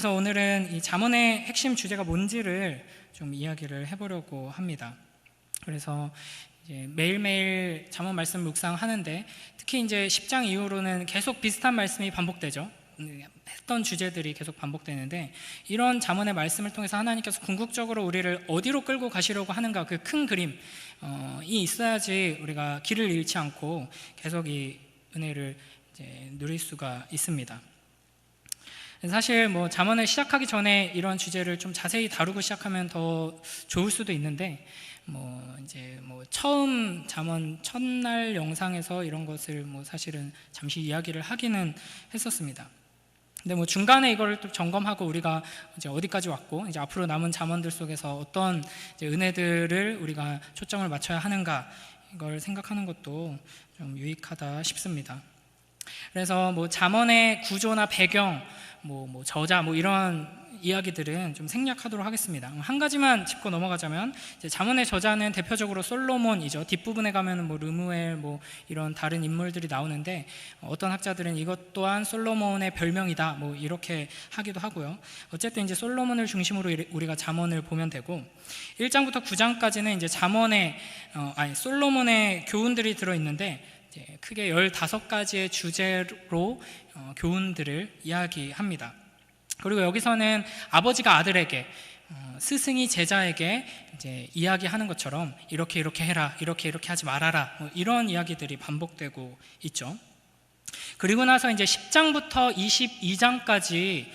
그래서 오늘은 이 잠언의 핵심 주제가 뭔지를 좀 이야기를 해보려고 합니다. 그래서 이제 매일매일 잠언 말씀 묵상하는데 특히 이제 10장 이후로는 계속 비슷한 말씀이 반복되죠. 했던 주제들이 계속 반복되는데 이런 잠언의 말씀을 통해서 하나님께서 궁극적으로 우리를 어디로 끌고 가시려고 하는가, 그 큰 그림이 있어야지 우리가 길을 잃지 않고 계속 이 은혜를 이제 누릴 수가 있습니다. 사실 잠언을 시작하기 전에 이런 주제를 좀 자세히 다루고 시작하면 더 좋을 수도 있는데 처음 잠언 첫날 영상에서 이런 것을 사실은 잠시 이야기를 하기는 했었습니다. 근데 중간에 이거를 또 점검하고 우리가 이제 어디까지 왔고 이제 앞으로 남은 잠언들 속에서 어떤 이제 은혜들을 우리가 초점을 맞춰야 하는가, 이걸 생각하는 것도 좀 유익하다 싶습니다. 그래서 잠언의 구조나 배경, 저자 이런 이야기들은 좀 생략하도록 하겠습니다. 한 가지만 짚고 넘어가자면 이제 잠언의 저자는 대표적으로 솔로몬이죠. 뒷부분에 가면은 르무엘 이런 다른 인물들이 나오는데 어떤 학자들은 이것 또한 솔로몬의 별명이다 이렇게 하기도 하고요. 어쨌든 이제 솔로몬을 중심으로 우리가 잠언을 보면 되고 1장부터 9장까지는 이제 솔로몬의 교훈들이 들어 있는데 크게 15가지의 주제로 교훈들을 이야기합니다. 그리고 여기서는 아버지가 아들에게, 스승이 제자에게 이제 이야기하는 것처럼 이렇게 해라, 이렇게 하지 말아라, 이런 이야기들이 반복되고 있죠. 그리고 나서 이제 10장부터 22장까지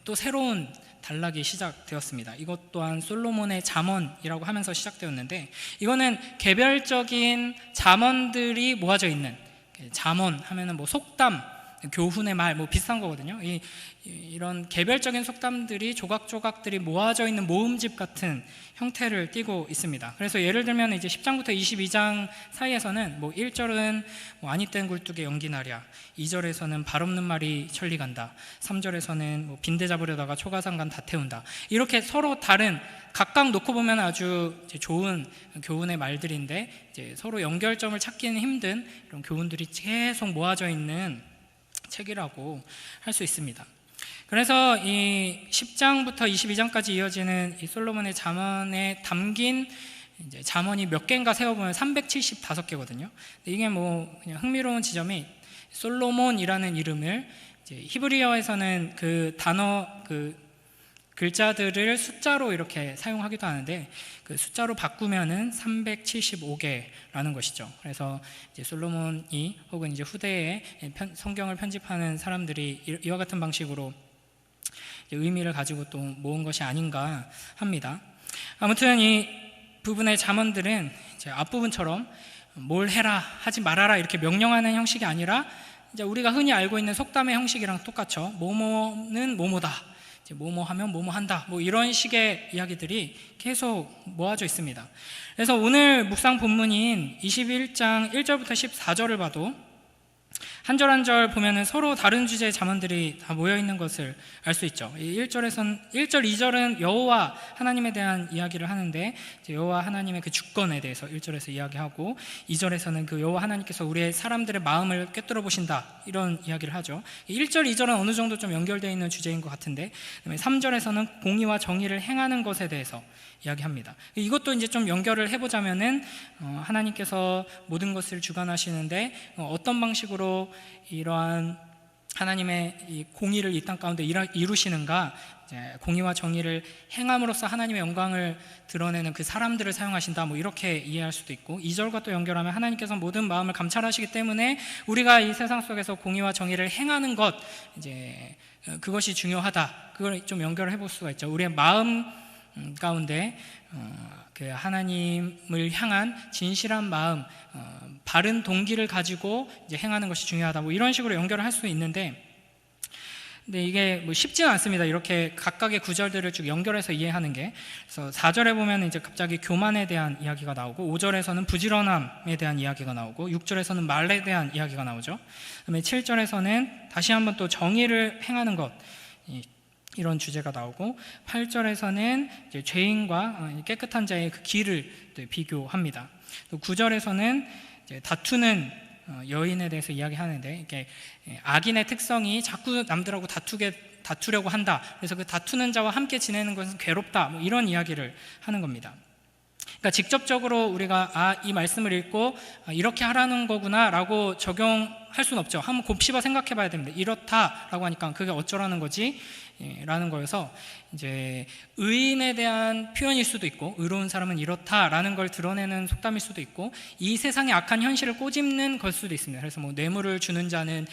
또 새로운 단락이 시작되었습니다. 이것 또한 솔로몬의 잠언이라고 하면서 시작되었는데 이거는 개별적인 잠언들이 모아져 있는, 잠언 하면은 속담, 교훈의 말 비슷한 거거든요. 이런 개별적인 속담들이 조각조각들이 모아져 있는 모음집 같은 형태를 띠고 있습니다. 그래서 예를 들면 이제 10장부터 22장 사이에서는 1절은 아니 땐 굴뚝에 연기 나랴, 2절에서는 발 없는 말이 천리 간다, 3절에서는 빈대 잡으려다가 초가상간 다 태운다, 이렇게 서로 다른, 각각 놓고 보면 아주 좋은 교훈의 말들인데 이제 서로 연결점을 찾기는 힘든 이런 교훈들이 계속 모아져 있는 책이라고 할 수 있습니다. 그래서 이 10장부터 22장까지 이어지는 이 솔로몬의 잠언에 담긴 이제 잠언이 몇 개인가 세어보면 375개거든요. 이게 그냥 흥미로운 지점이 솔로몬이라는 이름을 이제 히브리어에서는 그 단어 글자들을 숫자로 이렇게 사용하기도 하는데 그 숫자로 바꾸면은 375개라는 것이죠. 그래서 이제 솔로몬이 혹은 이제 후대에 성경을 편집하는 사람들이 이와 같은 방식으로 의미를 가지고 또 모은 것이 아닌가 합니다. 아무튼 이 부분의 잠언들은 이제 앞부분처럼 뭘 해라, 하지 말아라 이렇게 명령하는 형식이 아니라 이제 우리가 흔히 알고 있는 속담의 형식이랑 똑같죠. 뭐뭐는 뭐뭐다, 뭐뭐 하면 뭐뭐 한다, 이런 식의 이야기들이 계속 모아져 있습니다. 그래서 오늘 묵상 본문인 21장 1절부터 14절을 봐도 한 절 한 절 보면은 서로 다른 주제의 잠언들이 다 모여 있는 것을 알 수 있죠. 1절, 2절은 여호와 하나님에 대한 이야기를 하는데 여호와 하나님의 그 주권에 대해서 1절에서 이야기하고 2절에서는 그 여호와 하나님께서 우리의 사람들의 마음을 꿰뚫어 보신다, 이런 이야기를 하죠. 1절, 2절은 어느 정도 좀 연결되어 있는 주제인 것 같은데 3절에서는 공의와 정의를 행하는 것에 대해서 이야기합니다. 이것도 이제 좀 연결을 해보자면은 하나님께서 모든 것을 주관하시는데 어떤 방식으로 이러한 하나님의 이 공의를 이 땅 가운데 이루시는가, 공의와 정의를 행함으로써 하나님의 영광을 드러내는 그 사람들을 사용하신다, 이렇게 이해할 수도 있고, 2절과 또 연결하면 하나님께서 모든 마음을 감찰하시기 때문에 우리가 이 세상 속에서 공의와 정의를 행하는 것, 이제 그것이 중요하다, 그걸 좀 연결해 볼 수가 있죠. 우리의 마음 가운데 그 하나님을 향한 진실한 마음, 바른 동기를 가지고 이제 행하는 것이 중요하다, 이런 식으로 연결을 할 수 있는데, 근데 이게 쉽지는 않습니다. 이렇게 각각의 구절들을 쭉 연결해서 이해하는 게. 그래서 4절에 보면 이제 갑자기 교만에 대한 이야기가 나오고, 5절에서는 부지런함에 대한 이야기가 나오고, 6절에서는 말에 대한 이야기가 나오죠. 그다음에 7절에서는 다시 한번 또 정의를 행하는 것, 이런 주제가 나오고, 8절에서는 이제 죄인과 깨끗한 자의 그 길을 비교합니다. 또 9절에서는 이제 다투는 여인에 대해서 이야기하는데, 이게 악인의 특성이 자꾸 남들하고 다투게 다투려고 한다. 그래서 그 다투는 자와 함께 지내는 것은 괴롭다. 뭐 이런 이야기를 하는 겁니다. 그러니까 직접적으로 우리가 이 말씀을 읽고 이렇게 하라는 거구나 라고 적용할 수는 없죠. 한번 곱씹어 생각해 봐야 됩니다. 이렇다라고 하니까 그게 어쩌라는 거지? 라는 거여서 이제 의인에 대한 표현일 수도 있고, 의로운 사람은 이렇다라는 걸 드러내는 속담일 수도 있고, 이 세상의 악한 현실을 꼬집는 걸 수도 있습니다. 그래서 뭐 뇌물을 주는 자는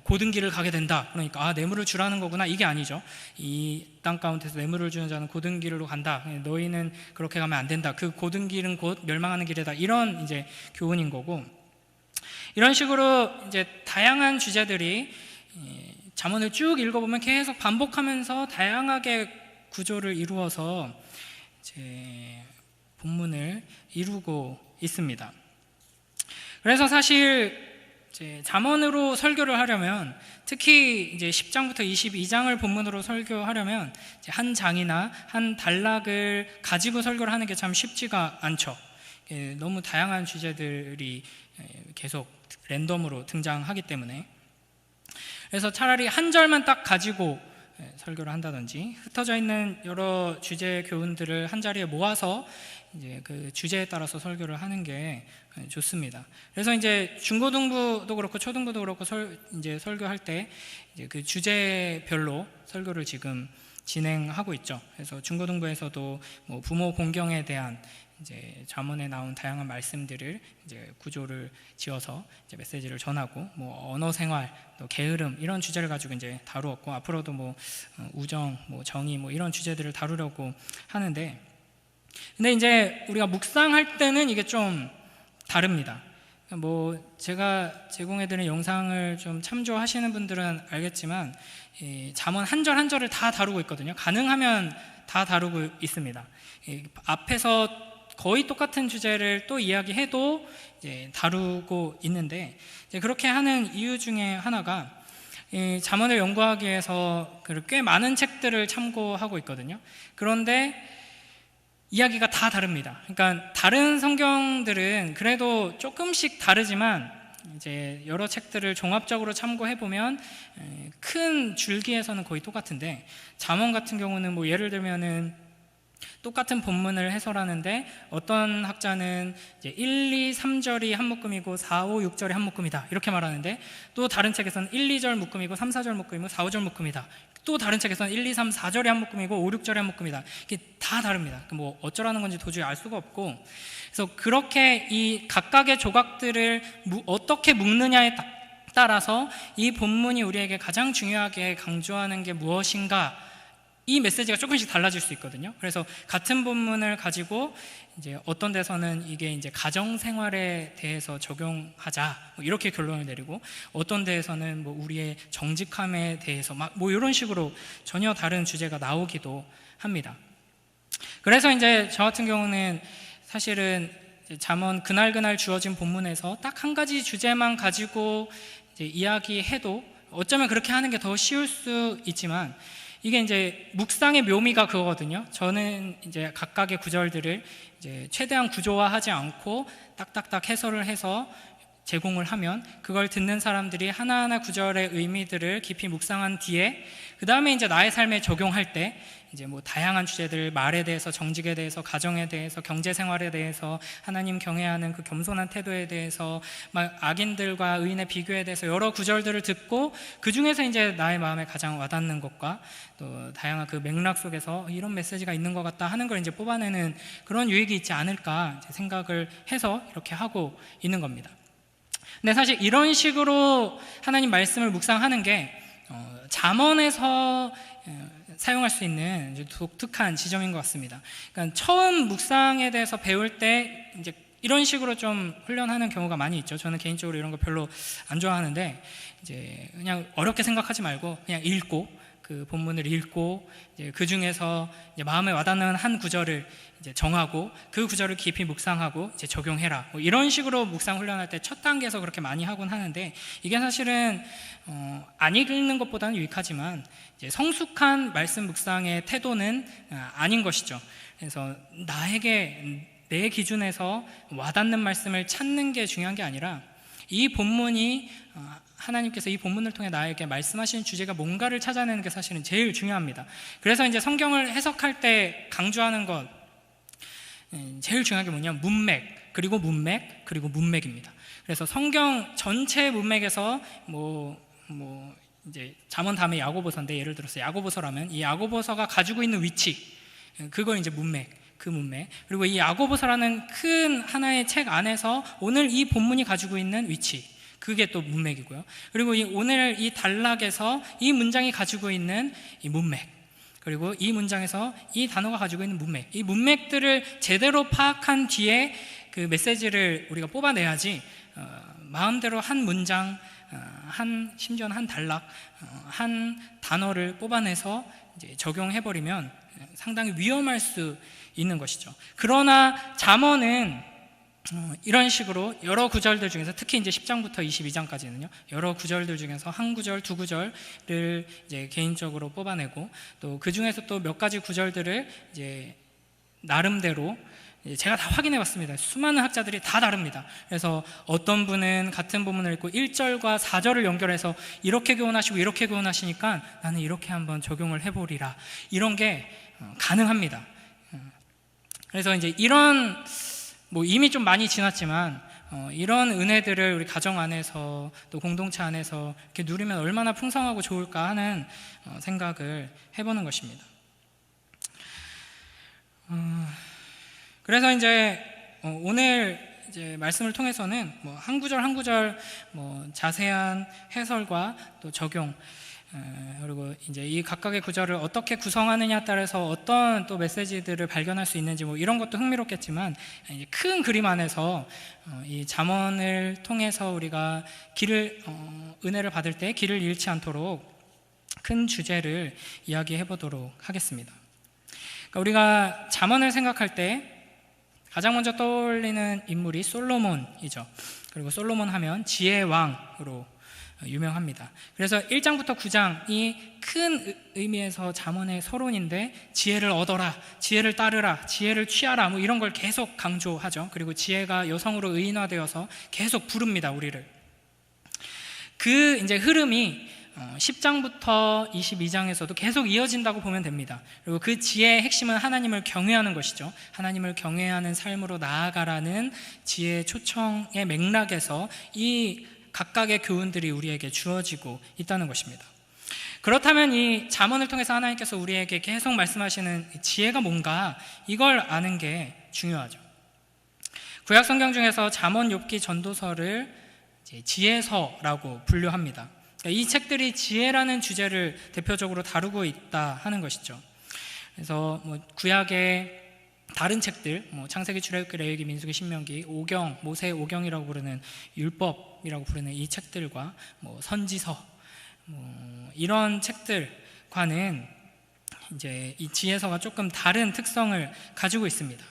고든 길을 가게 된다. 그러니까 뇌물을 주라는 거구나, 이게 아니죠. 이 땅 가운데서 뇌물을 주는 자는 고든 길로 간다. 너희는 그렇게 가면 안 된다. 그 고든 길은 곧 멸망하는 길이다. 이런 이제 교훈인 거고, 이런 식으로 이제 다양한 주제들이 잠언을 쭉 읽어보면 계속 반복하면서 다양하게 구조를 이루어서 이제 본문을 이루고 있습니다. 그래서 사실 이제 잠언으로 설교를 하려면, 특히 이제 10장부터 22장을 본문으로 설교하려면 이제 한 장이나 한 단락을 가지고 설교를 하는 게 참 쉽지가 않죠. 너무 다양한 주제들이 계속 랜덤으로 등장하기 때문에. 그래서 차라리 한 절만 딱 가지고 설교를 한다든지, 흩어져 있는 여러 주제 교훈들을 한 자리에 모아서 이제 그 주제에 따라서 설교를 하는 게 좋습니다. 그래서 이제 중고등부도 그렇고 초등부도 그렇고 이제 설교할 때 이제 그 주제별로 설교를 지금 진행하고 있죠. 그래서 중고등부에서도 뭐 부모 공경에 대한 이제 잠언에 나온 다양한 말씀들을 이제 구조를 지어서 이제 메시지를 전하고, 뭐 언어 생활, 또 게으름 이런 주제를 가지고 이제 다루었고, 앞으로도 뭐 우정, 뭐 정의, 뭐 이런 주제들을 다루려고 하는데, 근데 이제 우리가 묵상할 때는 이게 좀 다릅니다. 뭐 제가 제공해드린 영상을 좀 참조하시는 분들은 알겠지만, 이 잠언 한 절 한 절을 다 다루고 있거든요. 가능하면 다 다루고 있습니다. 앞에서 거의 똑같은 주제를 또 이야기해도 이제 다루고 있는데, 이제 그렇게 하는 이유 중에 하나가 이 잠언을 연구하기 위해서 꽤 많은 책들을 참고하고 있거든요. 그런데 이야기가 다 다릅니다. 그러니까 다른 성경들은 그래도 조금씩 다르지만 이제 여러 책들을 종합적으로 참고해 보면 큰 줄기에서는 거의 똑같은데, 잠언 같은 경우는 뭐 예를 들면은 똑같은 본문을 해설하는데 어떤 학자는 이제 1, 2, 3절이 한 묶음이고 4, 5, 6절이 한 묶음이다 이렇게 말하는데, 또 다른 책에서는 1, 2절 묶음이고 3, 4절 묶음이고 4, 5절 묶음이다. 또 다른 책에서는 1, 2, 3, 4절이 한 묶음이고 5, 6절이 한 묶음이다. 이게 다 다릅니다. 뭐 어쩌라는 건지 도저히 알 수가 없고, 그래서 그렇게 이 각각의 조각들을 어떻게 묶느냐에 따라서 이 본문이 우리에게 가장 중요하게 강조하는 게 무엇인가, 이 메시지가 조금씩 달라질 수 있거든요. 그래서 같은 본문을 가지고 이제 어떤 데서는 이게 이제 가정 생활에 대해서 적용하자 뭐 이렇게 결론을 내리고, 어떤 데에서는 뭐 우리의 정직함에 대해서 막 뭐 이런 식으로 전혀 다른 주제가 나오기도 합니다. 그래서 이제 저 같은 경우는 사실은 잠언 그날 주어진 본문에서 딱 한 가지 주제만 가지고 이제 이야기해도 어쩌면 그렇게 하는 게 더 쉬울 수 있지만, 이게 이제 묵상의 묘미가 그거거든요. 저는 이제 각각의 구절들을 이제 최대한 구조화하지 않고 딱딱딱 해설을 해서 제공을 하면, 그걸 듣는 사람들이 하나하나 구절의 의미들을 깊이 묵상한 뒤에 그 다음에 이제 나의 삶에 적용할 때 이제 뭐 다양한 주제들, 말에 대해서, 정직에 대해서, 가정에 대해서, 경제 생활에 대해서, 하나님 경외하는 그 겸손한 태도에 대해서, 막 악인들과 의인의 비교에 대해서 여러 구절들을 듣고, 그 중에서 이제 나의 마음에 가장 와닿는 것과 또 다양한 그 맥락 속에서 이런 메시지가 있는 것 같다 하는 걸 이제 뽑아내는 그런 유익이 있지 않을까 생각을 해서 이렇게 하고 있는 겁니다. 근데 사실 이런 식으로 하나님 말씀을 묵상하는 게 잠언에서 사용할 수 있는 이제 독특한 지점인 것 같습니다. 그러니까 처음 묵상에 대해서 배울 때 이제 이런 식으로 좀 훈련하는 경우가 많이 있죠. 저는 개인적으로 이런 거 별로 안 좋아하는데, 이제 그냥 어렵게 생각하지 말고 그냥 읽고, 그 본문을 읽고 이제 그 중에서 이제 마음에 와닿는 한 구절을 이제 정하고 그 구절을 깊이 묵상하고 이제 적용해라. 뭐 이런 식으로 묵상 훈련할 때 첫 단계에서 그렇게 많이 하곤 하는데, 이게 사실은 안 읽는 것보다는 유익하지만 이제 성숙한 말씀 묵상의 태도는 아닌 것이죠. 그래서 나에게 내 기준에서 와닿는 말씀을 찾는 게 중요한 게 아니라, 이 본문이 하나님께서 이 본문을 통해 나에게 말씀하시는 주제가 뭔가를 찾아내는 게 사실은 제일 중요합니다. 그래서 이제 성경을 해석할 때 강조하는 것 제일 중요한 게 뭐냐면 문맥, 그리고 문맥, 그리고 문맥입니다. 그래서 성경 전체 문맥에서 이제 잠언 다음에 야고보서인데, 예를 들어서 야고보서라면 이 야고보서가 가지고 있는 위치, 그걸 이제 문맥, 그 문맥, 그리고 이 야고보서라는 큰 하나의 책 안에서 오늘 이 본문이 가지고 있는 위치, 그게 또 문맥이고요. 그리고 오늘 이 단락에서 이 문장이 가지고 있는 이 문맥, 그리고 이 문장에서 이 단어가 가지고 있는 문맥, 이 문맥들을 제대로 파악한 뒤에 그 메시지를 우리가 뽑아내야지 마음대로 한 문장, 심지어는 한 단락, 한 단어를 뽑아내서 이제 적용해버리면 상당히 위험할 수 있는 것이죠. 그러나 잠언은 이런 식으로 여러 구절들 중에서, 특히 이제 10장부터 22장까지는요, 여러 구절들 중에서 한 구절, 두 구절을 이제 개인적으로 뽑아내고, 또 그 중에서 또 몇 가지 구절들을 이제 나름대로 제가 다 확인해 봤습니다. 수많은 학자들이 다 다릅니다. 그래서 어떤 분은 같은 본문을 읽고 1절과 4절을 연결해서 이렇게 교훈하시고 이렇게 교훈하시니까 나는 이렇게 한번 적용을 해보리라, 이런 게 가능합니다. 그래서 이제 이런 이미 좀 많이 지났지만 이런 은혜들을 우리 가정 안에서 또 공동체 안에서 이렇게 누리면 얼마나 풍성하고 좋을까 하는 생각을 해보는 것입니다. 그래서 이제 오늘 이제 말씀을 통해서는 한 구절 한 구절 자세한 해설과 또 적용, 그리고 이제 이 각각의 구절을 어떻게 구성하느냐에 따라서 어떤 또 메시지들을 발견할 수 있는지 이런 것도 흥미롭겠지만, 이제 큰 그림 안에서 이 잠언을 통해서 우리가 은혜를 받을 때 길을 잃지 않도록 큰 주제를 이야기해 보도록 하겠습니다. 그러니까 우리가 잠언을 생각할 때 가장 먼저 떠올리는 인물이 솔로몬이죠. 그리고 솔로몬 하면 지혜의 왕으로 유명합니다. 그래서 1장부터 9장이 큰 의미에서 잠언의 서론인데, 지혜를 얻어라, 지혜를 따르라, 지혜를 취하라, 이런 걸 계속 강조하죠. 그리고 지혜가 여성으로 의인화되어서 계속 부릅니다, 우리를. 그 이제 흐름이 10장부터 22장에서도 계속 이어진다고 보면 됩니다. 그리고 그 지혜의 핵심은 하나님을 경외하는 것이죠. 하나님을 경외하는 삶으로 나아가라는 지혜의 초청의 맥락에서 이 각각의 교훈들이 우리에게 주어지고 있다는 것입니다. 그렇다면 이 잠언을 통해서 하나님께서 우리에게 계속 말씀하시는 지혜가 뭔가, 이걸 아는 게 중요하죠. 구약 성경 중에서 잠언, 욥기, 전도서를 지혜서라고 분류합니다. 이 책들이 지혜라는 주제를 대표적으로 다루고 있다 하는 것이죠. 그래서 구약의 다른 책들, 창세기, 출애굽기, 레위기, 민수기, 신명기, 오경, 모세 오경이라고 부르는 율법이라고 부르는 이 책들과 선지서, 이런 책들과는 이제 이 지혜서가 조금 다른 특성을 가지고 있습니다.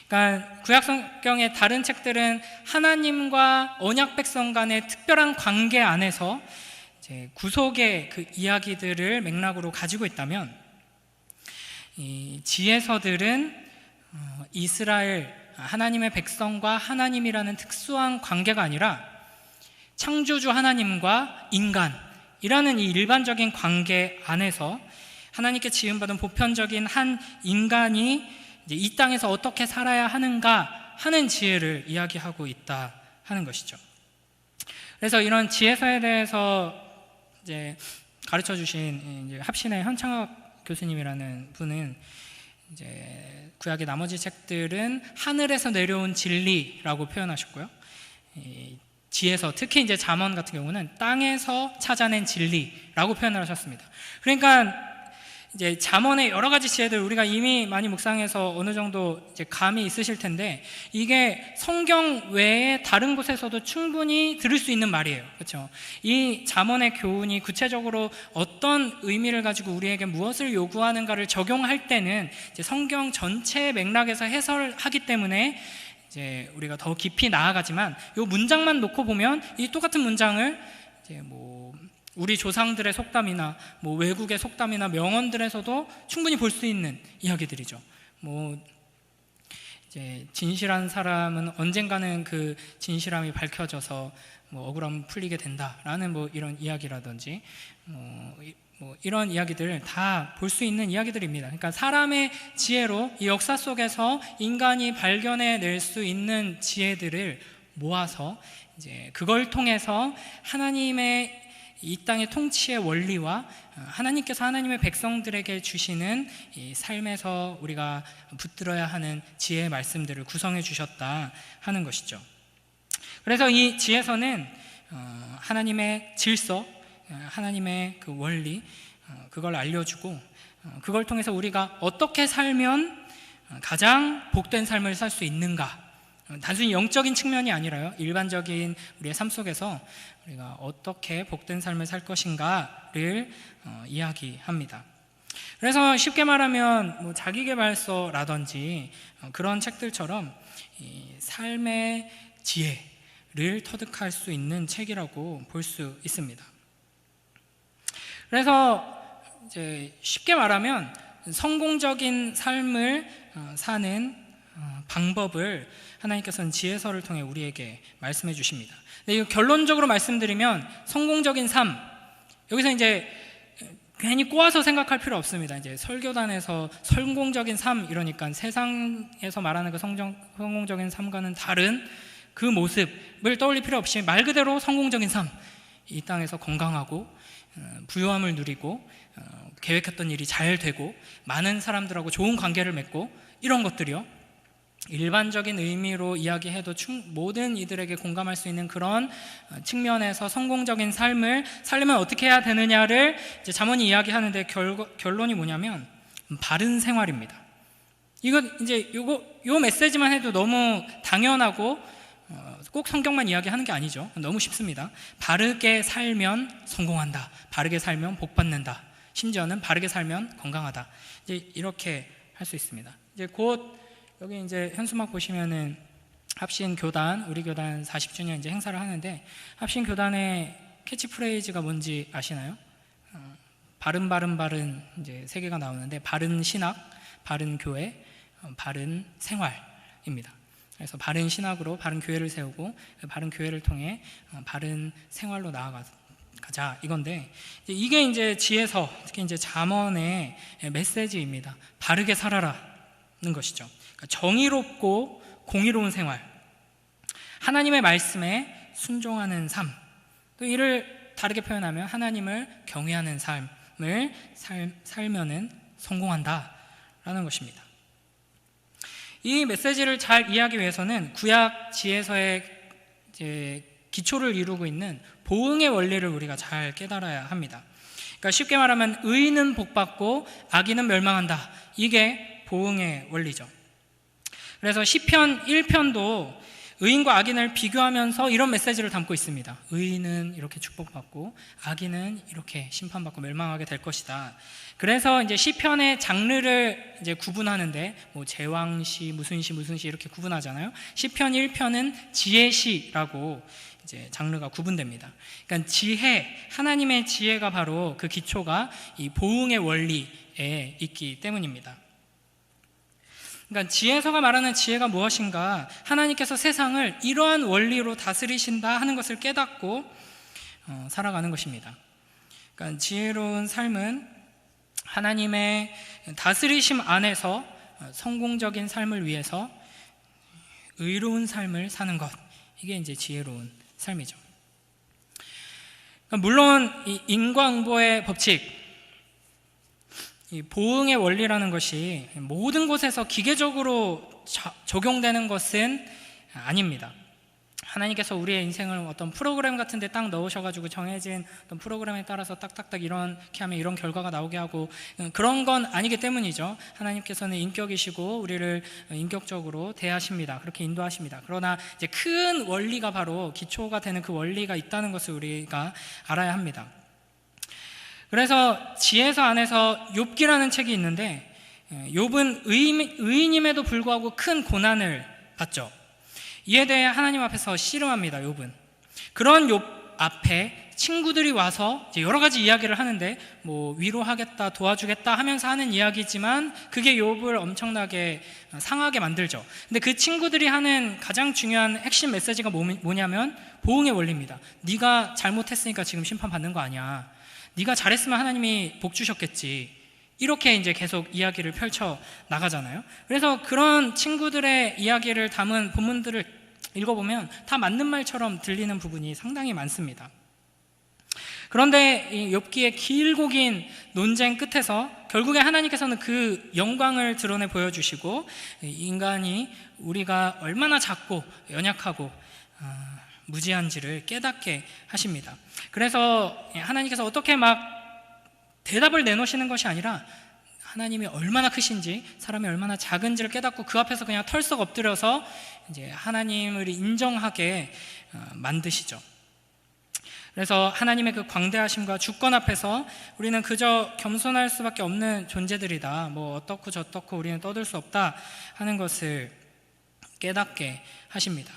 그러니까 구약 성경의 다른 책들은 하나님과 언약 백성 간의 특별한 관계 안에서 이제 구속의 그 이야기들을 맥락으로 가지고 있다면, 이 지혜서들은 이스라엘, 하나님의 백성과 하나님이라는 특수한 관계가 아니라 창조주 하나님과 인간이라는 이 일반적인 관계 안에서 하나님께 지음받은 보편적인 한 인간이 이제 이 땅에서 어떻게 살아야 하는가 하는 지혜를 이야기하고 있다 하는 것이죠. 그래서 이런 지혜서에 대해서 이제 가르쳐 주신 이제 합신의 현창학 교수님이라는 분은 이제 구약의 나머지 책들은 하늘에서 내려온 진리라고 표현하셨고요. 지혜서, 특히 이제 잠언 같은 경우는 땅에서 찾아낸 진리라고 표현을 하셨습니다. 그러니까 이제 잠언의 여러 가지 지혜들 우리가 이미 많이 묵상해서 어느 정도 이제 감이 있으실 텐데, 이게 성경 외에 다른 곳에서도 충분히 들을 수 있는 말이에요. 그렇죠? 이 잠언의 교훈이 구체적으로 어떤 의미를 가지고 우리에게 무엇을 요구하는가를 적용할 때는 이제 성경 전체의 맥락에서 해설하기 때문에 이제 우리가 더 깊이 나아가지만, 이 문장만 놓고 보면 이 똑같은 문장을 이제 우리 조상들의 속담이나 외국의 속담이나 명언들에서도 충분히 볼 수 있는 이야기들이죠. 이제 진실한 사람은 언젠가는 그 진실함이 밝혀져서 뭐 억울함 풀리게 된다라는 뭐 이런 이야기라든지 뭐 이런 이야기들 다 볼 수 있는 이야기들입니다. 그러니까 사람의 지혜로 이 역사 속에서 인간이 발견해낼 수 있는 지혜들을 모아서 이제 그걸 통해서 하나님의 이 땅의 통치의 원리와 하나님께서 하나님의 백성들에게 주시는 이 삶에서 우리가 붙들어야 하는 지혜의 말씀들을 구성해 주셨다 하는 것이죠. 그래서 이 지혜서는 하나님의 질서, 하나님의 그 원리, 그걸 알려주고 그걸 통해서 우리가 어떻게 살면 가장 복된 삶을 살 수 있는가, 단순히 영적인 측면이 아니라요, 일반적인 우리의 삶 속에서 우리가 어떻게 복된 삶을 살 것인가를 이야기합니다. 그래서 쉽게 말하면 뭐 자기계발서라든지 그런 책들처럼 이 삶의 지혜를 터득할 수 있는 책이라고 볼 수 있습니다. 그래서 이제 쉽게 말하면 성공적인 삶을 사는 방법을 하나님께서는 지혜서를 통해 우리에게 말씀해 주십니다. 근데 결론적으로 말씀드리면 성공적인 삶, 여기서 이제 괜히 꼬아서 생각할 필요 없습니다. 이제 설교단에서 성공적인 삶 이러니까 세상에서 말하는 그 성공적인 삶과는 다른 그 모습을 떠올릴 필요 없이 말 그대로 성공적인 삶, 이 땅에서 건강하고 부유함을 누리고 계획했던 일이 잘 되고 많은 사람들하고 좋은 관계를 맺고 이런 것들이요, 일반적인 의미로 이야기해도 모든 이들에게 공감할 수 있는 그런 측면에서 성공적인 삶을 살려면 어떻게 해야 되느냐를 이제 잠언이 이야기하는데 결론이 뭐냐면 바른 생활입니다. 이거 이제 요 메시지만 해도 너무 당연하고 꼭 성경만 이야기하는 게 아니죠. 너무 쉽습니다. 바르게 살면 성공한다. 바르게 살면 복 받는다. 심지어는 바르게 살면 건강하다. 이제 이렇게 할 수 있습니다. 이제 곧 여기 이제 현수막 보시면은 합신 교단, 우리 교단 40주년 이제 행사를 하는데 합신 교단의 캐치프레이즈가 뭔지 아시나요? 바른 이제 세 개가 나오는데 바른 신학, 바른 교회, 바른 생활입니다. 그래서 바른 신학으로 바른 교회를 세우고 바른 교회를 통해 바른 생활로 나아가자 이건데, 이게 이제 지혜서, 특히 이제 잠언의 메시지입니다. 바르게 살아라는 것이죠. 그러니까 정의롭고 공의로운 생활, 하나님의 말씀에 순종하는 삶, 또 이를 다르게 표현하면 하나님을 경외하는 삶을 살면은 성공한다라는 것입니다. 이 메시지를 잘 이해하기 위해서는 구약 지혜서의 이제 기초를 이루고 있는 보응의 원리를 우리가 잘 깨달아야 합니다. 그러니까 쉽게 말하면 의인은 복받고 악인은 멸망한다. 이게 보응의 원리죠. 그래서 시편 1편도 의인과 악인을 비교하면서 이런 메시지를 담고 있습니다. 의인은 이렇게 축복받고 악인은 이렇게 심판받고 멸망하게 될 것이다. 그래서 이제 시편의 장르를 이제 구분하는데 뭐 제왕시, 무슨 시 이렇게 구분하잖아요. 시편 1편은 지혜시라고 이제 장르가 구분됩니다. 그러니까 지혜, 하나님의 지혜가 바로 그 기초가 이 보응의 원리에 있기 때문입니다. 그러니까 지혜서가 말하는 지혜가 무엇인가, 하나님께서 세상을 이러한 원리로 다스리신다 하는 것을 깨닫고 살아가는 것입니다. 그러니까 지혜로운 삶은 하나님의 다스리심 안에서 성공적인 삶을 위해서 의로운 삶을 사는 것, 이게 이제 지혜로운 삶이죠. 그러니까 물론 이 인과응보의 법칙, 이 보응의 원리라는 것이 모든 곳에서 기계적으로 적용되는 것은 아닙니다. 하나님께서 우리의 인생을 어떤 프로그램 같은 데 딱 넣으셔가지고 정해진 어떤 프로그램에 따라서 딱딱딱 이렇게 하면 이런 결과가 나오게 하고 그런 건 아니기 때문이죠. 하나님께서는 인격이시고 우리를 인격적으로 대하십니다. 그렇게 인도하십니다. 그러나 이제 큰 원리가 바로 기초가 되는 그 원리가 있다는 것을 우리가 알아야 합니다. 그래서 지혜서 안에서 욥기라는 책이 있는데, 욥은 의인임에도 불구하고 큰 고난을 받죠. 이에 대해 하나님 앞에서 씨름합니다. 욥은 그런 욥 앞에 친구들이 와서 이제 여러 가지 이야기를 하는데 뭐 위로하겠다, 도와주겠다 하면서 하는 이야기지만 그게 욥을 엄청나게 상하게 만들죠. 근데 그 친구들이 하는 가장 중요한 핵심 메시지가 뭐냐면 보응의 원리입니다. 네가 잘못했으니까 지금 심판받는 거 아니야. 네가 잘했으면 하나님이 복 주셨겠지. 이렇게 이제 계속 이야기를 펼쳐 나가잖아요. 그래서 그런 친구들의 이야기를 담은 본문들을 읽어보면 다 맞는 말처럼 들리는 부분이 상당히 많습니다. 그런데 이 욥기의 길고 긴 논쟁 끝에서 결국에 하나님께서는 그 영광을 드러내 보여주시고 인간이 우리가 얼마나 작고 연약하고 무지한지를 깨닫게 하십니다. 그래서 하나님께서 어떻게 막 대답을 내놓으시는 것이 아니라 하나님이 얼마나 크신지, 사람이 얼마나 작은지를 깨닫고 그 앞에서 그냥 털썩 엎드려서 이제 하나님을 인정하게 만드시죠. 그래서 하나님의 그 광대하심과 주권 앞에서 우리는 그저 겸손할 수밖에 없는 존재들이다. 뭐 어떻고 저떻고 우리는 떠들 수 없다 하는 것을 깨닫게 하십니다.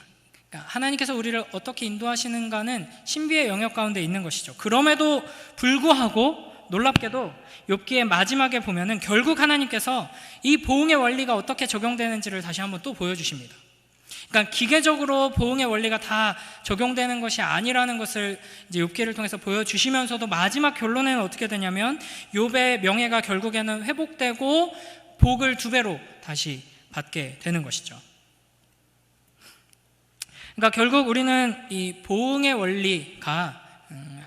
그러니까 하나님께서 우리를 어떻게 인도하시는가는 신비의 영역 가운데 있는 것이죠. 그럼에도 불구하고 놀랍게도 욥기의 마지막에 보면은 결국 하나님께서 이 보응의 원리가 어떻게 적용되는지를 다시 한번 또 보여주십니다. 그러니까 기계적으로 보응의 원리가 다 적용되는 것이 아니라는 것을 이제 욥기를 통해서 보여주시면서도 마지막 결론에는 어떻게 되냐면 욥의 명예가 결국에는 회복되고 복을 2배로 다시 받게 되는 것이죠. 그러니까 결국 우리는 이 보응의 원리가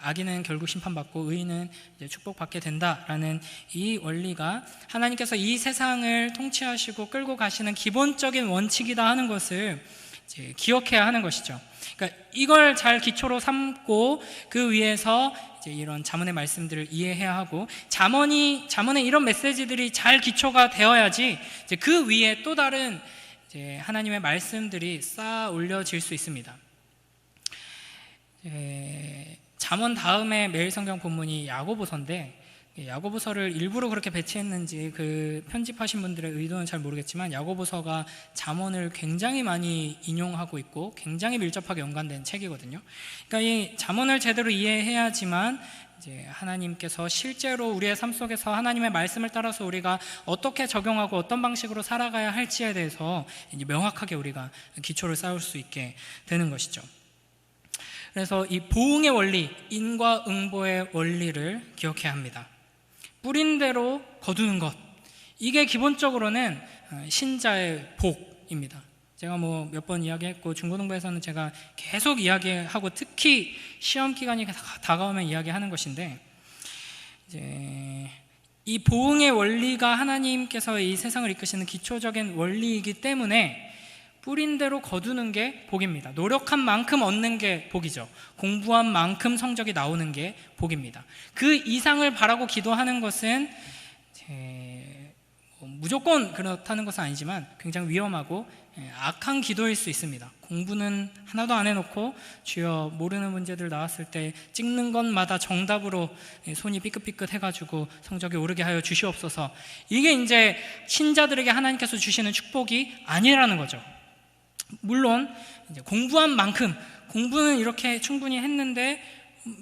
악인은 결국 심판받고 의인은 이제 축복받게 된다라는 이 원리가 하나님께서 이 세상을 통치하시고 끌고 가시는 기본적인 원칙이다 하는 것을 이제 기억해야 하는 것이죠. 그러니까 이걸 잘 기초로 삼고 그 위에서 이제 이런 잠언의 말씀들을 이해해야 하고 잠언의 이런 메시지들이 잘 기초가 되어야지 이제 그 위에 또 다른 이제 하나님의 말씀들이 쌓아 올려질 수 있습니다. 잠언 다음에 매일 성경 본문이 야고보서인데 야고보서를 일부러 그렇게 배치했는지 그 편집하신 분들의 의도는 잘 모르겠지만 야고보서가 잠언을 굉장히 많이 인용하고 있고 굉장히 밀접하게 연관된 책이거든요. 그러니까 이 잠언을 제대로 이해해야지만 이제 하나님께서 실제로 우리의 삶 속에서 하나님의 말씀을 따라서 우리가 어떻게 적용하고 어떤 방식으로 살아가야 할지에 대해서 이제 명확하게 우리가 기초를 쌓을 수 있게 되는 것이죠. 그래서 이 보응의 원리, 인과응보의 원리를 기억해야 합니다. 뿌린 대로 거두는 것, 이게 기본적으로는 신자의 복입니다. 제가 뭐 몇 번 이야기했고 중고등부에서는 제가 계속 이야기하고 특히 시험 기간이 다가오면 이야기하는 것인데 이제 이 보응의 원리가 하나님께서 이 세상을 이끄시는 기초적인 원리이기 때문에 뿌린 대로 거두는 게 복입니다. 노력한 만큼 얻는 게 복이죠. 공부한 만큼 성적이 나오는 게 복입니다. 그 이상을 바라고 기도하는 것은 무조건 그렇다는 것은 아니지만 굉장히 위험하고 악한 기도일 수 있습니다. 공부는 하나도 안 해놓고 주여 모르는 문제들 나왔을 때 찍는 것마다 정답으로 손이 삐끗삐끗 해가지고 성적이 오르게 하여 주시옵소서. 이게 이제 신자들에게 하나님께서 주시는 축복이 아니라는 거죠. 물론 이제 공부한 만큼 공부는 이렇게 충분히 했는데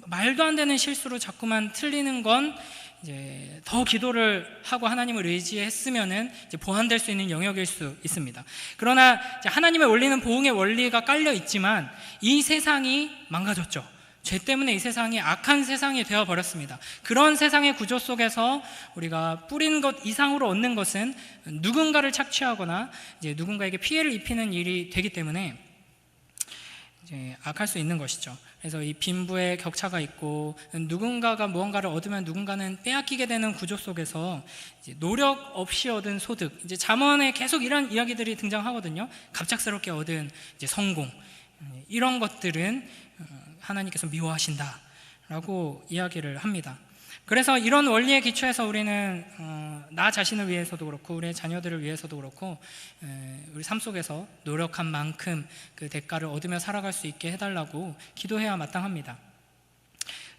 말도 안 되는 실수로 자꾸만 틀리는 건 이제 더 기도를 하고 하나님을 의지했으면은 이제 보완될 수 있는 영역일 수 있습니다. 그러나 이제 하나님의 원리는 보응의 원리가 깔려 있지만 이 세상이 망가졌죠. 죄 때문에 이 세상이 악한 세상이 되어버렸습니다. 그런 세상의 구조 속에서 우리가 뿌린 것 이상으로 얻는 것은 누군가를 착취하거나 이제 누군가에게 피해를 입히는 일이 되기 때문에 이제 악할 수 있는 것이죠. 그래서 이 빈부의 격차가 있고 누군가가 무언가를 얻으면 누군가는 빼앗기게 되는 구조 속에서 이제 노력 없이 얻은 소득, 이제 잠언에 계속 이런 이야기들이 등장하거든요. 갑작스럽게 얻은 이제 성공, 이런 것들은 하나님께서 미워하신다라고 이야기를 합니다. 그래서 이런 원리의 기초에서 우리는 나 자신을 위해서도 그렇고 우리의 자녀들을 위해서도 그렇고 우리 삶 속에서 노력한 만큼 그 대가를 얻으며 살아갈 수 있게 해달라고 기도해야 마땅합니다.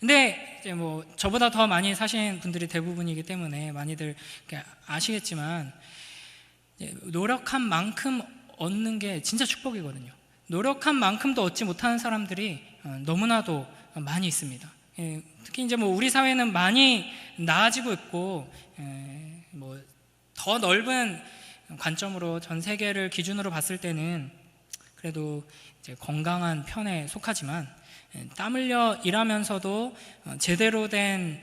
근데 이제 뭐 저보다 더 많이 사신 분들이 대부분이기 때문에 많이들 아시겠지만 노력한 만큼 얻는 게 진짜 축복이거든요. 노력한 만큼도 얻지 못하는 사람들이 너무나도 많이 있습니다. 특히 이제 뭐 우리 사회는 많이 나아지고 있고, 뭐 더 넓은 관점으로 전 세계를 기준으로 봤을 때는 그래도 이제 건강한 편에 속하지만, 땀 흘려 일하면서도 제대로 된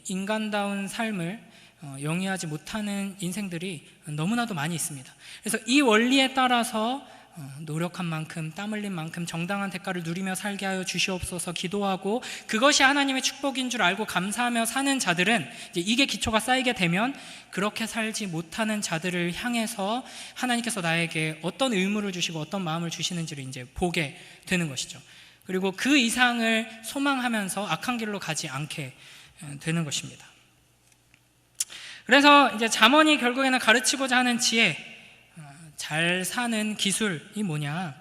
인간다운 삶을 영위하지 못하는 인생들이 너무나도 많이 있습니다. 그래서 이 원리에 따라서 노력한 만큼, 땀 흘린 만큼 정당한 대가를 누리며 살게 하여 주시옵소서 기도하고, 그것이 하나님의 축복인 줄 알고 감사하며 사는 자들은 이제 이게 기초가 쌓이게 되면 그렇게 살지 못하는 자들을 향해서 하나님께서 나에게 어떤 의무를 주시고 어떤 마음을 주시는지를 이제 보게 되는 것이죠. 그리고 그 이상을 소망하면서 악한 길로 가지 않게 되는 것입니다. 그래서 이제 잠언이 결국에는 가르치고자 하는 지혜, 잘 사는 기술이 뭐냐?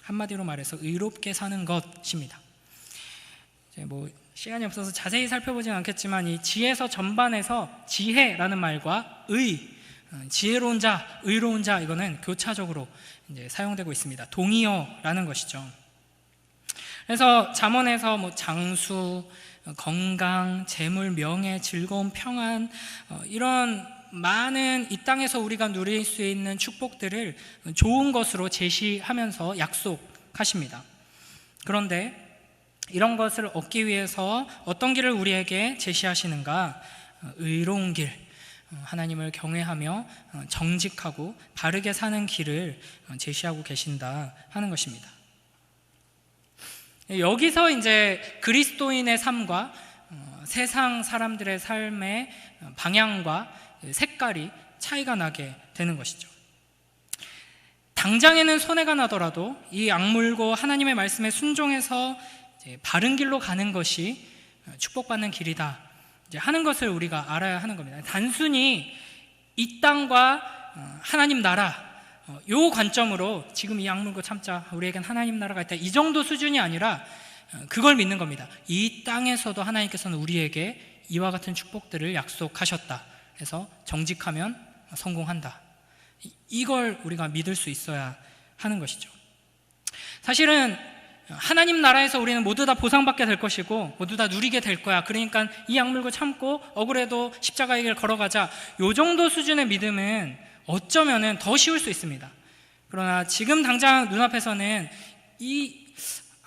한마디로 말해서 의롭게 사는 것입니다. 이제 뭐 시간이 없어서 자세히 살펴보진 않겠지만, 이 지혜서 전반에서 지혜라는 말과 지혜로운 자, 의로운 자, 이거는 교차적으로 이제 사용되고 있습니다. 동의어라는 것이죠. 그래서 잠언에서 뭐 장수, 건강, 재물, 명예, 즐거움, 평안, 이런 많은 이 땅에서 우리가 누릴 수 있는 축복들을 좋은 것으로 제시하면서 약속하십니다. 그런데 이런 것을 얻기 위해서 어떤 길을 우리에게 제시하시는가? 의로운 길, 하나님을 경외하며 정직하고 바르게 사는 길을 제시하고 계신다 하는 것입니다. 여기서 이제 그리스도인의 삶과 세상 사람들의 삶의 방향과 색깔이 차이가 나게 되는 것이죠. 당장에는 손해가 나더라도 이 악물고 하나님의 말씀에 순종해서 이제 바른 길로 가는 것이 축복받는 길이다 이제 하는 것을 우리가 알아야 하는 겁니다. 단순히 이 땅과 하나님 나라, 요 관점으로 지금 이 악물고 참자, 우리에겐 하나님 나라가 있다, 이 정도 수준이 아니라 그걸 믿는 겁니다. 이 땅에서도 하나님께서는 우리에게 이와 같은 축복들을 약속하셨다. 그래서 정직하면 성공한다. 이걸 우리가 믿을 수 있어야 하는 것이죠. 사실은 하나님 나라에서 우리는 모두 다 보상받게 될 것이고 모두 다 누리게 될 거야. 그러니까 이 악물고 참고 억울해도 십자가의 길 걸어가자. 요 정도 수준의 믿음은 어쩌면은 더 쉬울 수 있습니다. 그러나 지금 당장 눈앞에서는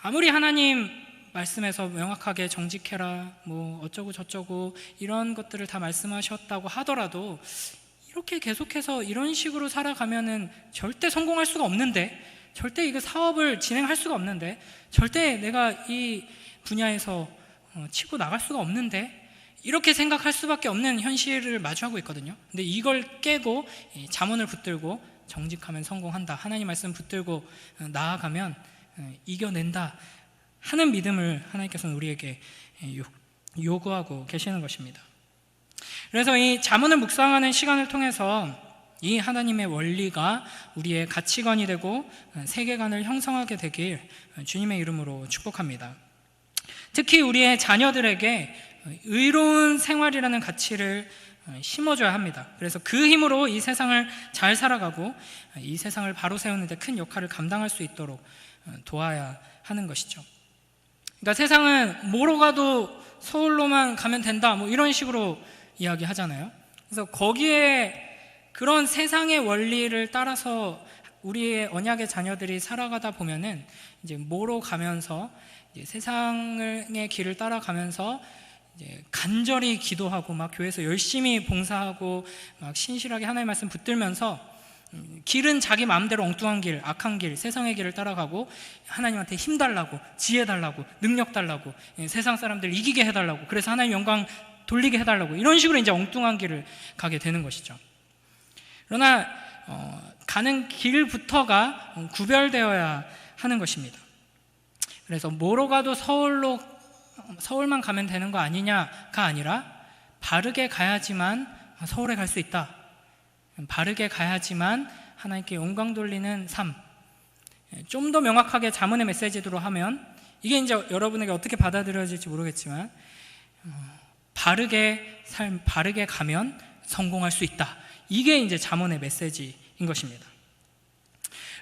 아무리 하나님 말씀에서 명확하게 정직해라, 뭐 어쩌고 저쩌고 이런 것들을 다 말씀하셨다고 하더라도 이렇게 계속해서 이런 식으로 살아가면은 절대 성공할 수가 없는데, 절대 이거 사업을 진행할 수가 없는데, 절대 내가 이 분야에서 치고 나갈 수가 없는데, 이렇게 생각할 수밖에 없는 현실을 마주하고 있거든요. 근데 이걸 깨고 잠언을 붙들고 정직하면 성공한다, 하나님 말씀 붙들고 나아가면 이겨낸다 하는 믿음을 하나님께서는 우리에게 요구하고 계시는 것입니다. 그래서 이 잠언을 묵상하는 시간을 통해서 이 하나님의 원리가 우리의 가치관이 되고 세계관을 형성하게 되길 주님의 이름으로 축복합니다. 특히 우리의 자녀들에게 의로운 생활이라는 가치를 심어줘야 합니다. 그래서 그 힘으로 이 세상을 잘 살아가고 이 세상을 바로 세우는 데 큰 역할을 감당할 수 있도록 도와야 하는 것이죠. 그러니까 세상은 뭐로 가도 서울로만 가면 된다, 뭐 이런 식으로 이야기하잖아요. 그래서 거기에 그런 세상의 원리를 따라서 우리의 언약의 자녀들이 살아가다 보면은 이제 뭐로 가면서 이제 세상의 길을 따라가면서 이제 간절히 기도하고 막 교회에서 열심히 봉사하고 막 신실하게 하나님의 말씀 붙들면서 길은 자기 마음대로 엉뚱한 길, 악한 길, 세상의 길을 따라가고 하나님한테 힘 달라고, 지혜 달라고, 능력 달라고, 세상 사람들 이기게 해달라고, 그래서 하나님 영광 돌리게 해달라고, 이런 식으로 이제 엉뚱한 길을 가게 되는 것이죠. 그러나 가는 길부터가 구별되어야 하는 것입니다. 그래서 뭐로 가도 서울만 가면 되는 거 아니냐가 아니라 바르게 가야지만 서울에 갈 수 있다, 바르게 가야지만 하나님께 영광 돌리는 삶, 좀 더 명확하게 잠언의 메시지로 하면 이게 이제 여러분에게 어떻게 받아들여질지 모르겠지만 바르게 가면 성공할 수 있다, 이게 이제 잠언의 메시지인 것입니다.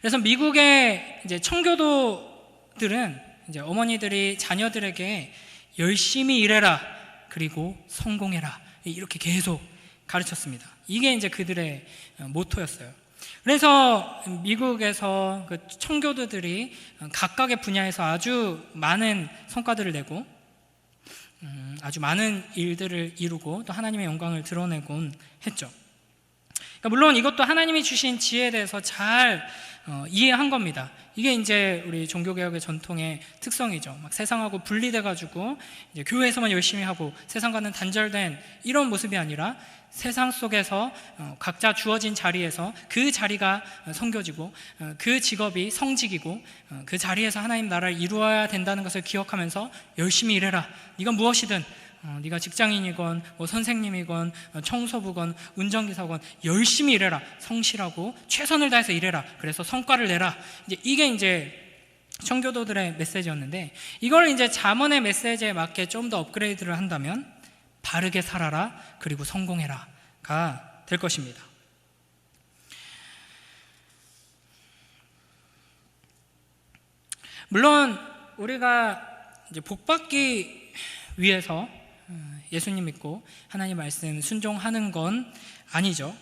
그래서 미국의 이제 청교도들은 이제 어머니들이 자녀들에게 열심히 일해라, 그리고 성공해라, 이렇게 계속 가르쳤습니다. 이게 이제 그들의 모토였어요. 그래서 미국에서 그 청교도들이 각각의 분야에서 아주 많은 성과들을 내고 아주 많은 일들을 이루고 또 하나님의 영광을 드러내곤 했죠. 그러니까 물론 이것도 하나님이 주신 지혜에 대해서 잘 이해한 겁니다. 이게 이제 우리 종교개혁의 전통의 특성이죠. 막 세상하고 분리돼가지고 이제 교회에서만 열심히 하고 세상과는 단절된 이런 모습이 아니라 세상 속에서 각자 주어진 자리에서 그 자리가 섬겨지고 그 직업이 성직이고 그 자리에서 하나님 나라를 이루어야 된다는 것을 기억하면서 열심히 일해라. 네가 무엇이든 네가 직장인이건 뭐 선생님이건 청소부건 운전기사건 열심히 일해라. 성실하고 최선을 다해서 일해라. 그래서 성과를 내라. 이게 이제 청교도들의 메시지였는데, 이걸 이제 잠언의 메시지에 맞게 좀 더 업그레이드를 한다면 바르게 살아라, 그리고 성공해라가 될 것입니다. 물론 우리가 이제 복받기 위해서 예수님 믿고 하나님 말씀 순종하는 건 아니죠.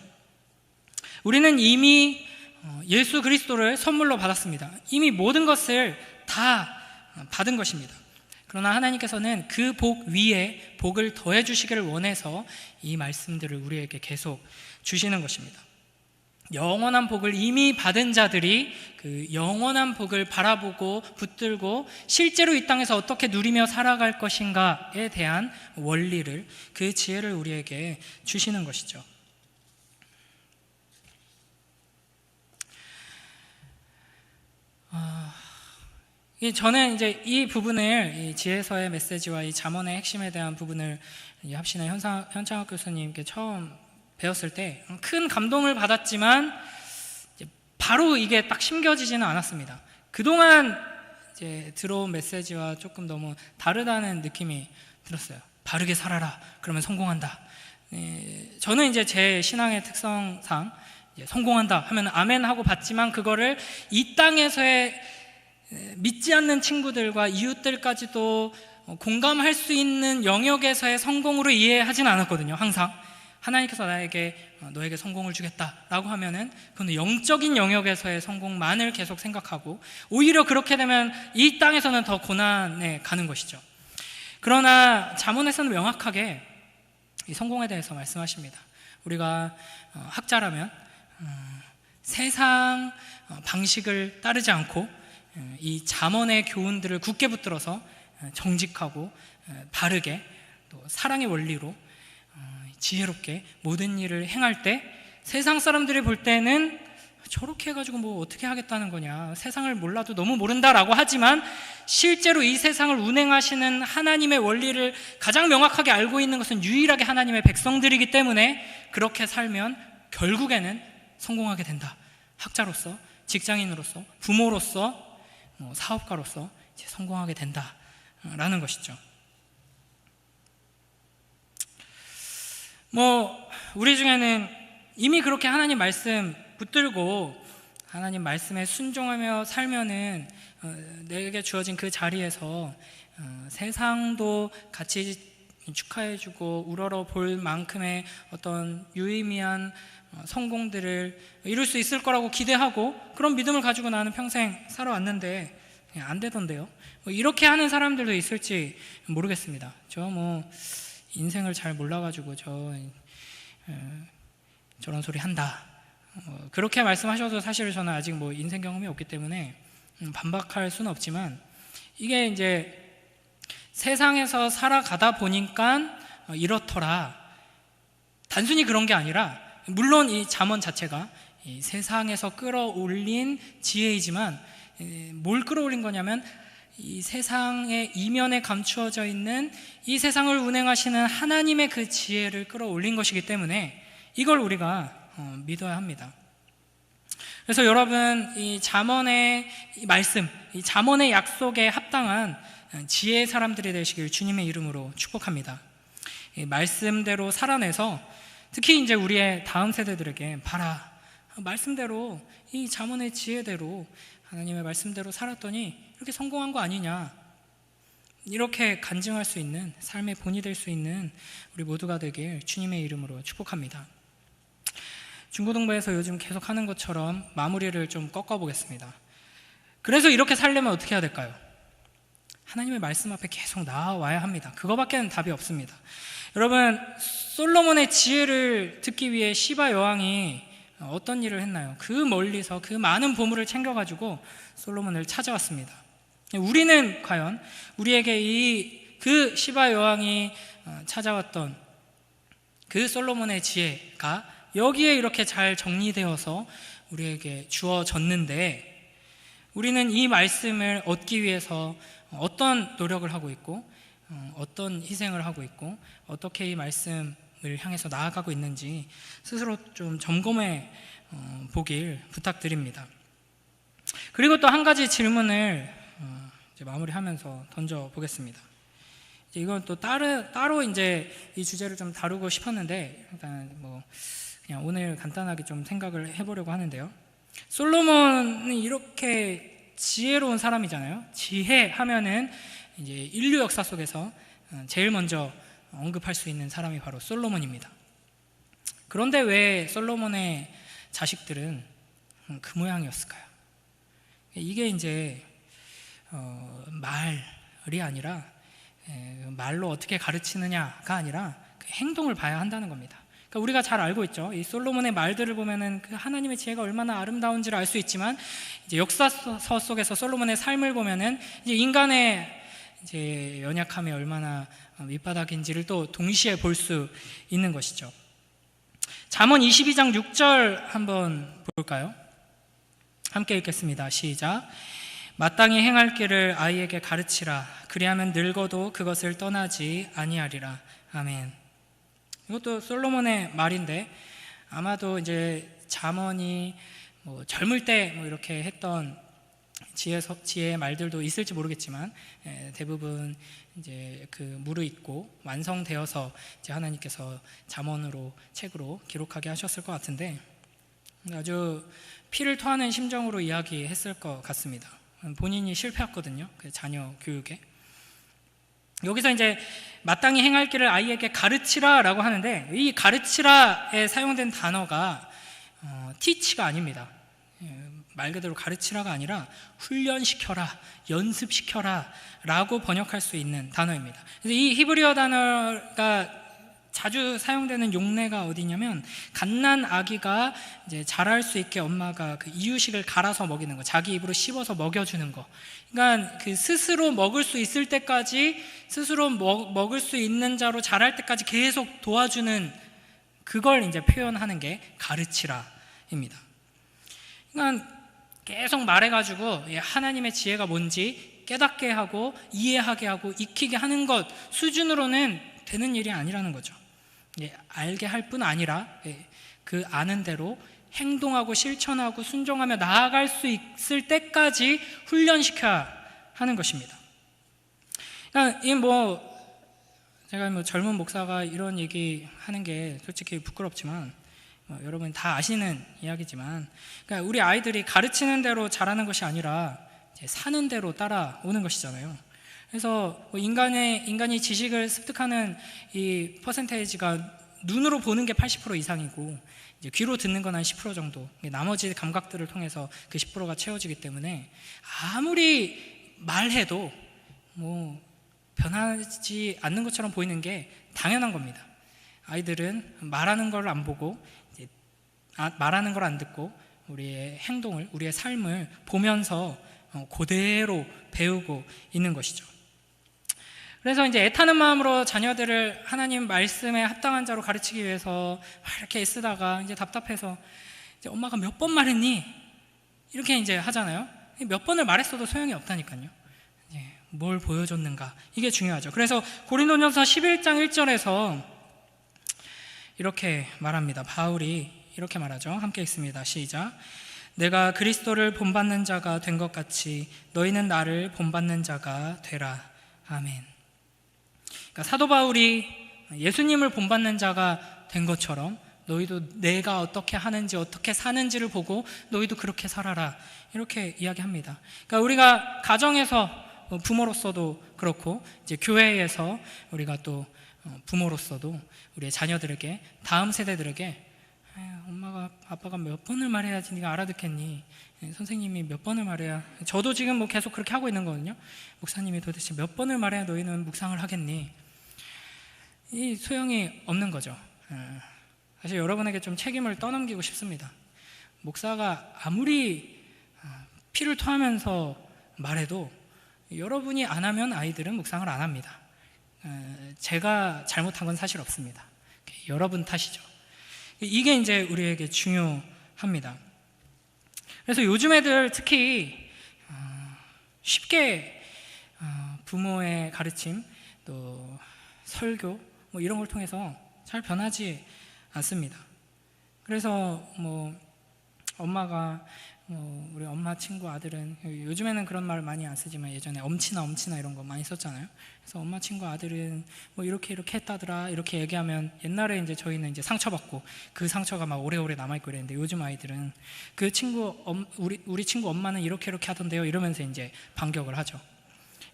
우리는 이미 예수 그리스도를 선물로 받았습니다. 이미 모든 것을 다 받은 것입니다. 그러나 하나님께서는 그 복 위에 복을 더해 주시기를 원해서 이 말씀들을 우리에게 계속 주시는 것입니다. 영원한 복을 이미 받은 자들이 그 영원한 복을 바라보고 붙들고 실제로 이 땅에서 어떻게 누리며 살아갈 것인가에 대한 원리를, 그 지혜를 우리에게 주시는 것이죠. 저는 이제 이 부분을, 이 지혜서의 메시지와 이 잠언의 핵심에 대한 부분을 합신의 현창학 교수님께 처음 배웠을 때 큰 감동을 받았지만 바로 이게 딱 심겨지지는 않았습니다. 그동안 이제 들어온 메시지와 조금 너무 다르다는 느낌이 들었어요. 바르게 살아라, 그러면 성공한다. 저는 이제 제 신앙의 특성상 성공한다 하면 아멘 하고 받지만, 그거를 이 땅에서의 믿지 않는 친구들과 이웃들까지도 공감할 수 있는 영역에서의 성공으로 이해하지는 않았거든요. 항상 하나님께서 나에게 너에게 성공을 주겠다라고 하면은 그건 영적인 영역에서의 성공만을 계속 생각하고, 오히려 그렇게 되면 이 땅에서는 더 고난에 가는 것이죠. 그러나 잠언에서는 명확하게 이 성공에 대해서 말씀하십니다. 우리가 학자라면 세상 방식을 따르지 않고 이 잠언의 교훈들을 굳게 붙들어서 정직하고 바르게 또 사랑의 원리로 지혜롭게 모든 일을 행할 때 세상 사람들이 볼 때는 저렇게 해가지고 뭐 어떻게 하겠다는 거냐, 세상을 몰라도 너무 모른다라고 하지만, 실제로 이 세상을 운행하시는 하나님의 원리를 가장 명확하게 알고 있는 것은 유일하게 하나님의 백성들이기 때문에 그렇게 살면 결국에는 성공하게 된다. 학자로서, 직장인으로서, 부모로서, 사업가로서 이제 성공하게 된다라는 것이죠. 우리 중에는 이미 그렇게 하나님 말씀 붙들고 하나님 말씀에 순종하며 살면은 내게 주어진 그 자리에서 세상도 같이 축하해주고 우러러 볼 만큼의 어떤 유의미한 성공들을 이룰 수 있을 거라고 기대하고 그런 믿음을 가지고 나는 평생 살아왔는데 안 되던데요. 이렇게 하는 사람들도 있을지 모르겠습니다. 저 인생을 잘 몰라가지고 저런 소리 한다, 그렇게 말씀하셔도 사실 저는 아직 인생 경험이 없기 때문에 반박할 수는 없지만, 이게 이제 세상에서 살아가다 보니까 이렇더라, 단순히 그런 게 아니라, 물론 이 잠언 자체가 이 세상에서 끌어올린 지혜이지만 뭘 끌어올린 거냐면 이 세상의 이면에 감추어져 있는 이 세상을 운행하시는 하나님의 그 지혜를 끌어올린 것이기 때문에 이걸 우리가 믿어야 합니다. 그래서 여러분, 이 잠언의 이 말씀, 이 잠언의 약속에 합당한 지혜의 사람들이 되시길 주님의 이름으로 축복합니다. 이 말씀대로 살아내서 특히 이제 우리의 다음 세대들에게 봐라, 말씀대로, 이 잠언의 지혜대로 하나님의 말씀대로 살았더니 이렇게 성공한 거 아니냐, 이렇게 간증할 수 있는 삶의 본이 될 수 있는 우리 모두가 되길 주님의 이름으로 축복합니다. 중고등부에서 요즘 계속 하는 것처럼 마무리를 좀 꺾어보겠습니다. 그래서 이렇게 살려면 어떻게 해야 될까요? 하나님의 말씀 앞에 계속 나와야 합니다. 그거밖에는 답이 없습니다. 여러분, 솔로몬의 지혜를 듣기 위해 시바 여왕이 어떤 일을 했나요? 그 멀리서 그 많은 보물을 챙겨가지고 솔로몬을 찾아왔습니다. 우리는 과연 우리에게 그 시바 여왕이 찾아왔던 그 솔로몬의 지혜가 여기에 이렇게 잘 정리되어서 우리에게 주어졌는데, 우리는 이 말씀을 얻기 위해서 어떤 노력을 하고 있고 어떤 희생을 하고 있고 어떻게 이 말씀을 향해서 나아가고 있는지 스스로 좀 점검해 보길 부탁드립니다. 그리고 또 한 가지 질문을 이제 마무리하면서 던져보겠습니다. 이건 또 따로 이제 이 주제를 좀 다루고 싶었는데 일단 그냥 오늘 간단하게 좀 생각을 해보려고 하는데요. 솔로몬은 이렇게 지혜로운 사람이잖아요. 지혜하면은 이제 인류 역사 속에서 제일 먼저 언급할 수 있는 사람이 바로 솔로몬입니다. 그런데 왜 솔로몬의 자식들은 그 모양이었을까요? 이게 이제 말이 아니라 말로 어떻게 가르치느냐가 아니라 그 행동을 봐야 한다는 겁니다. 그러니까 우리가 잘 알고 있죠. 이 솔로몬의 말들을 보면은 그 하나님의 지혜가 얼마나 아름다운지를 알 수 있지만, 이제 역사서 속에서 솔로몬의 삶을 보면은 이제 인간의 이제 연약함이 얼마나 밑바닥인지를 또 동시에 볼 수 있는 것이죠. 잠언 22장 6절 한번 볼까요? 함께 읽겠습니다. 시작. 마땅히 행할 길을 아이에게 가르치라. 그리하면 늙어도 그것을 떠나지 아니하리라. 아멘. 이것도 솔로몬의 말인데, 아마도 이제 잠언이 젊을 때 이렇게 했던 지혜의 말들도 있을지 모르겠지만, 대부분 이제 그 무르익고 완성되어서 이제 하나님께서 잠언으로 책으로 기록하게 하셨을 것 같은데, 아주 피를 토하는 심정으로 이야기했을 것 같습니다. 본인이 실패했거든요. 그 자녀 교육에. 여기서 이제 마땅히 행할 길을 아이에게 가르치라라고 하는데, 이 가르치라에 사용된 단어가 teach가 아닙니다. 말 그대로 가르치라가 아니라 훈련시켜라, 연습시켜라 라고 번역할 수 있는 단어입니다. 그래서 이 히브리어 단어가 자주 사용되는 용례가 어디냐면, 갓난 아기가 이제 자랄 수 있게 엄마가 그 이유식을 갈아서 먹이는 거, 자기 입으로 씹어서 먹여주는 거. 그러니까 그 스스로 먹을 수 있을 때까지, 스스로 먹을 수 있는 자로 자랄 때까지 계속 도와주는, 그걸 이제 표현하는 게 가르치라입니다. 그러니까 계속 말해가지고 하나님의 지혜가 뭔지 깨닫게 하고 이해하게 하고 익히게 하는 것 수준으로는 되는 일이 아니라는 거죠. 알게 할 뿐 아니라 그 아는 대로 행동하고 실천하고 순종하며 나아갈 수 있을 때까지 훈련시켜야 하는 것입니다. 그러니까 제가 젊은 목사가 이런 얘기 하는 게 솔직히 부끄럽지만, 여러분 다 아시는 이야기지만, 그러니까 우리 아이들이 가르치는 대로 자라는 것이 아니라 이제 사는 대로 따라오는 것이잖아요. 그래서 인간이 지식을 습득하는 이 퍼센테이지가 눈으로 보는 게 80% 이상이고, 이제 귀로 듣는 건 한 10% 정도, 나머지 감각들을 통해서 그 10%가 채워지기 때문에 아무리 말해도 변하지 않는 것처럼 보이는 게 당연한 겁니다. 아이들은 말하는 걸 안 보고, 말하는 걸 안 듣고, 우리의 행동을, 우리의 삶을 보면서 그대로 배우고 있는 것이죠. 그래서 이제 애타는 마음으로 자녀들을 하나님 말씀에 합당한 자로 가르치기 위해서 이렇게 애쓰다가 이제 답답해서 이제 엄마가 몇 번 말했니? 이렇게 이제 하잖아요. 몇 번을 말했어도 소용이 없다니까요. 뭘 보여줬는가? 이게 중요하죠. 그래서 고린도전서 11장 1절에서 이렇게 말합니다. 바울이 이렇게 말하죠. 함께 읽습니다. 시작. 내가 그리스도를 본받는 자가 된 것 같이 너희는 나를 본받는 자가 되라. 아멘. 그러니까 사도 바울이 예수님을 본받는 자가 된 것처럼 너희도 내가 어떻게 하는지 어떻게 사는지를 보고 너희도 그렇게 살아라, 이렇게 이야기합니다. 그러니까 우리가 가정에서 부모로서도 그렇고 이제 교회에서 우리가 또 부모로서도 우리의 자녀들에게, 다음 세대들에게 엄마가 아빠가 몇 번을 말해야지 네가 알아듣겠니? 선생님이 몇 번을 말해야, 저도 지금 뭐 계속 그렇게 하고 있는 거거든요. 목사님이 도대체 몇 번을 말해야 너희는 묵상을 하겠니? 이 소용이 없는 거죠. 사실 여러분에게 좀 책임을 떠넘기고 싶습니다. 목사가 아무리 피를 토하면서 말해도 여러분이 안 하면 아이들은 묵상을 안 합니다. 제가 잘못한 건 사실 없습니다. 여러분 탓이죠. 이게 이제 우리에게 중요합니다. 그래서 요즘 애들 특히 쉽게 부모의 가르침, 또 설교 뭐 이런 걸 통해서 잘 변하지 않습니다. 그래서 뭐 엄마가 우리 엄마 친구 아들은, 요즘에는 그런 말 많이 안 쓰지만 예전에 엄친아 이런 거 많이 썼잖아요. 그래서 엄마 친구 아들은 뭐 이렇게 했다더라 이렇게 얘기하면, 옛날에 이제 저희는 이제 상처받고 그 상처가 막 오래오래 남아있고 이랬는데, 요즘 아이들은 그 친구 우리 친구 엄마는 이렇게 하던데요 이러면서 이제 반격을 하죠.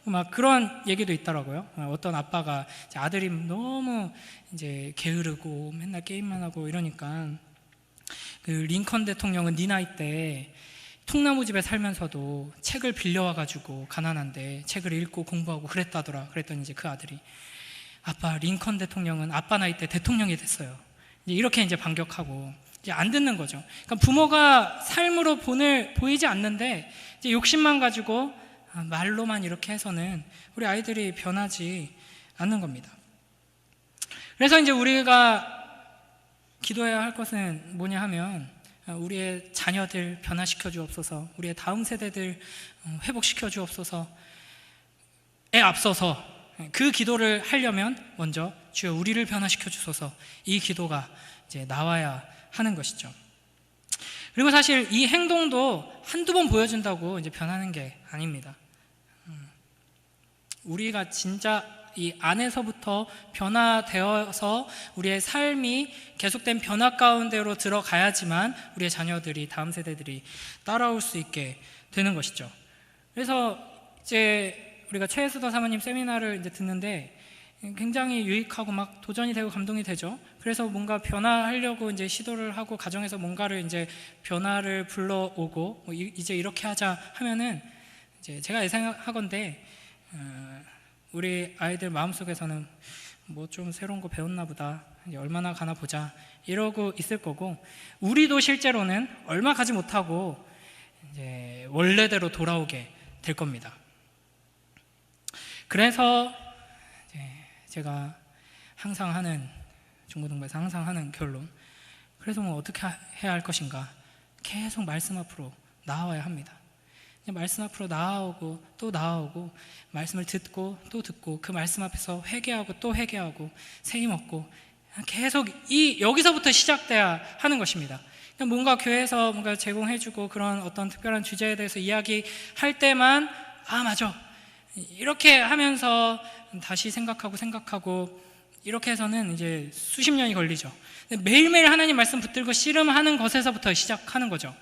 막 그런 얘기도 있더라고요. 어떤 아빠가 아들이 너무 이제 게으르고 맨날 게임만 하고 이러니까, 그 링컨 대통령은 네 나이 때 통나무집에 살면서도 책을 빌려와가지고 가난한데 책을 읽고 공부하고 그랬다더라. 그랬더니 이제 그 아들이, 아빠, 링컨 대통령은 아빠 나이 때 대통령이 됐어요. 이제 이렇게 이제 반격하고, 이제 안 듣는 거죠. 그러니까 부모가 삶으로 보이지 않는데 이제 욕심만 가지고 말로만 이렇게 해서는 우리 아이들이 변하지 않는 겁니다. 그래서 이제 우리가 기도해야 할 것은 뭐냐 하면, 우리의 자녀들 변화시켜 주옵소서, 우리의 다음 세대들 회복시켜 주옵소서에 앞서서 그 기도를 하려면 먼저 주여 우리를 변화시켜 주소서, 이 기도가 이제 나와야 하는 것이죠. 그리고 사실 이 행동도 한두 번 보여준다고 이제 변하는 게 아닙니다. 우리가 진짜 이 안에서부터 변화되어서 우리의 삶이 계속된 변화 가운데로 들어가야지만 우리의 자녀들이, 다음 세대들이 따라올 수 있게 되는 것이죠. 그래서 이제 우리가 최혜수도 사모님 세미나를 이제 듣는데 굉장히 유익하고 막 도전이 되고 감동이 되죠. 그래서 뭔가 변화하려고 이제 시도를 하고 가정에서 뭔가를 이제 변화를 불러오고 이제 이렇게 하자 하면은, 이제 제가 예상하건대 우리 아이들 마음속에서는 뭐 좀 새로운 거 배웠나 보다, 이제 얼마나 가나 보자 이러고 있을 거고, 우리도 실제로는 얼마 가지 못하고 이제 원래대로 돌아오게 될 겁니다. 그래서 이제 제가 항상 하는, 중고등부에서 항상 하는 결론, 그래서 뭐 어떻게 해야 할 것인가, 계속 말씀 앞으로 나와야 합니다. 말씀 앞으로 나아오고 또 나아오고, 말씀을 듣고 또 듣고, 그 말씀 앞에서 회개하고 또 회개하고 세임 얻고, 계속 여기서부터 시작돼야 하는 것입니다. 뭔가 교회에서 뭔가 제공해주고 그런 어떤 특별한 주제에 대해서 이야기할 때만 맞아 이렇게 하면서 다시 생각하고 이렇게 해서는 이제 수십 년이 걸리죠. 매일매일 하나님 말씀 붙들고 씨름하는 것에서부터 시작하는 거죠.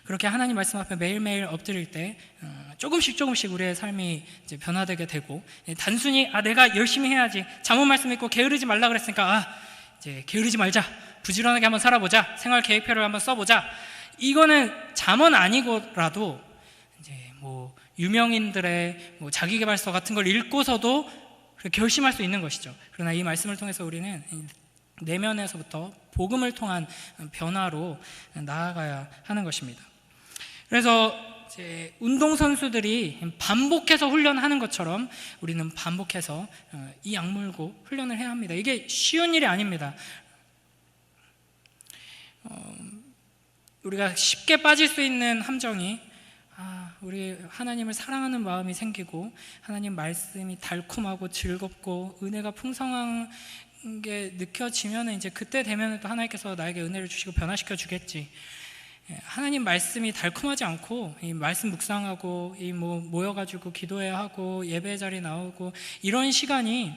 그렇게 하나님 말씀 앞에 매일매일 엎드릴 때 조금씩 우리의 삶이 이제 변화되게 되고, 단순히 내가 열심히 해야지, 잠언 말씀 읽고 게으르지 말라 그랬으니까 이제 게으르지 말자, 부지런하게 한번 살아보자, 생활 계획표를 한번 써보자, 이거는 잠언 아니고라도 이제 뭐 유명인들의 뭐 자기계발서 같은 걸 읽고서도 결심할 수 있는 것이죠. 그러나 이 말씀을 통해서 우리는 내면에서부터 복음을 통한 변화로 나아가야 하는 것입니다. 그래서 이제 운동선수들이 반복해서 훈련하는 것처럼 우리는 반복해서 이 악물고 훈련을 해야 합니다. 이게 쉬운 일이 아닙니다. 우리가 쉽게 빠질 수 있는 함정이, 우리 하나님을 사랑하는 마음이 생기고 하나님 말씀이 달콤하고 즐겁고 은혜가 풍성한 게 느껴지면 이제 그때 되면 또 하나님께서 나에게 은혜를 주시고 변화시켜 주겠지. 하나님 말씀이 달콤하지 않고, 이 말씀 묵상하고 모여가지고 기도해야 하고 예배 자리 나오고 이런 시간이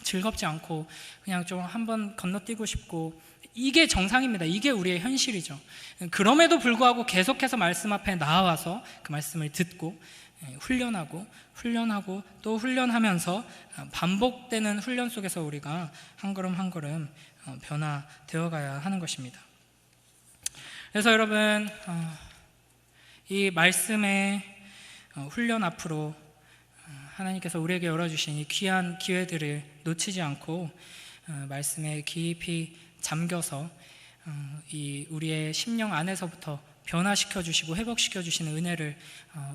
즐겁지 않고 그냥 좀 한번 건너뛰고 싶고, 이게 정상입니다. 이게 우리의 현실이죠. 그럼에도 불구하고 계속해서 말씀 앞에 나와서 그 말씀을 듣고 훈련하고 또 훈련하면서 반복되는 훈련 속에서 우리가 한 걸음 한 걸음 변화되어 가야 하는 것입니다. 그래서 여러분, 이 말씀의 훈련 앞으로 하나님께서 우리에게 열어주신 이 귀한 기회들을 놓치지 않고 말씀에 깊이 잠겨서 이 우리의 심령 안에서부터 변화시켜 주시고 회복시켜 주시는 은혜를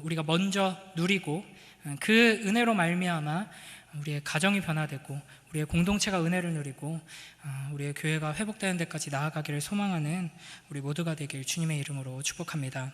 우리가 먼저 누리고 그 은혜로 말미암아 우리의 가정이 변화되고 우리의 공동체가 은혜를 누리고 우리의 교회가 회복되는 데까지 나아가기를 소망하는 우리 모두가 되길 주님의 이름으로 축복합니다.